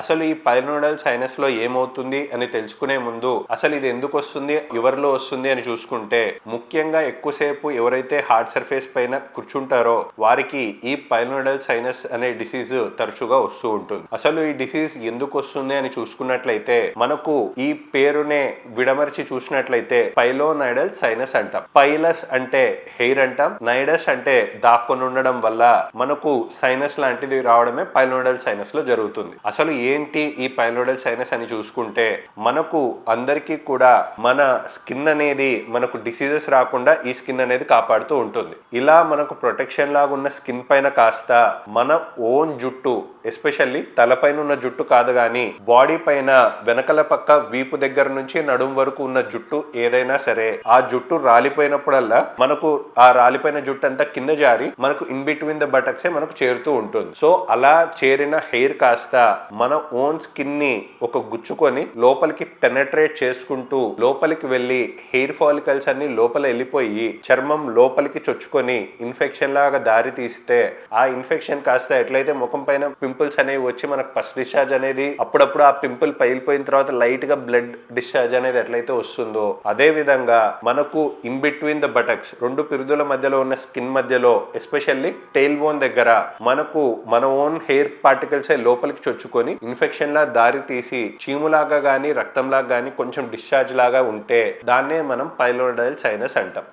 అసలు ఈ పైలోనడల్ సైనస్ లో ఏమవుతుంది అని తెలుసుకునే ముందు అసలు ఇది ఎందుకు వస్తుంది, ఎవరిలో వస్తుంది అని చూసుకుంటే, ముఖ్యంగా ఎక్కువసేపు ఎవరైతే హార్డ్ సర్ఫేస్ పైన కూర్చుంటారో వారికి ఈ పైలోనడల్ సైనస్ అనే డిసీజ్ తరచుగా వస్తూ ఉంటుంది. అసలు ఈ డిసీజ్ ఎందుకు వస్తుంది అని చూసుకున్నట్లయితే మనకు ఈ పేరునే విడమర్చి చూసినట్లయితే పైలోనైడల్ సైనస్ అంటాం. పైలస్ అంటే హెయిర్ అంటాం, నైడస్ అంటే దాక్కొని ఉండడం వల్ల మనకు సైనస్ లాంటిది రావడమే పైలోనడల్ సైనస్ లో జరుగుతుంది. అసలు ఏంటి ఈ పైలోనడల్ సైనస్ అని చూసుకుంటే, మనకు అందరికీ కూడా మన స్కిన్ అనేది మనకు డిసీజెస్ రాకుండా ఈ స్కిన్ అనేది కాపాడుతూ ఉంటుంది. ఇలా మనకు ప్రొటెక్షన్ లాగా ఉన్న స్కిన్ పైన కాస్త మన ఓన్ జుట్టు, ఎస్పెషల్లీ తలపైన ఉన్న జుట్టు కాదు కానీ బాడీ పైన వెనకల పక్క వీపు దగ్గర నుంచి నడుం వరకు ఉన్న జుట్టు ఏదైనా సరే, ఆ జుట్టు రాలిపోయినప్పుడల్లా మనకు ఆ రాలిపోయిన జుట్టు అంతా కింద జారి మనకు ఇన్ బిట్వీన్ ద బటక్సే మనకు చేరుతూ ఉంటుంది. సో అలా చేరిన హెయిర్ కాస్త మన ఓన్ స్కిన్ ని ఒక గుచ్చుకొని లోపలికి పెనట్రేట్ చేసుకుంటూ లోపలికి వెళ్ళి హెయిర్ ఫాలికల్స్ అన్ని లోపల వెళ్ళిపోయి చర్మం లోపలికి చొచ్చుకొని ఇన్ఫెక్షన్ లాగా దారి తీస్తే, ఆ ఇన్ఫెక్షన్ కాస్త ఎట్లయితే ముఖం పైన పింపుల్స్ అనేవి వచ్చి మనకు పస్ డిశ్చార్జ్ అనేది అప్పుడప్పుడు ఆ పింపుల్ పైలిపోయిన తర్వాత లైట్ గా బ్లడ్ డిశ్చార్జ్ అనేది ఎట్లయితే వస్తుందో, అదే విధంగా మనకు ఇన్ బిట్వీన్ ద బటక్స్ రెండు పిరుదుల మధ్యలో ఉన్న స్కిన్ మధ్యలో, ఎస్పెషల్లీ టెయిల్ బోన్ దగ్గర మనకు మన ఓన్ హెయిర్ పార్టికల్స్ లోపలికి చొచ్చుకొని ఇన్ఫెక్షన్ లా దారి తీసి చీములాగా గానీ రక్తంలాగా గానీ కొంచెం డిశ్చార్జ్ లాగా ఉంటే దాన్నే మనం పైలోనడల్ సైనస్ అంటాం.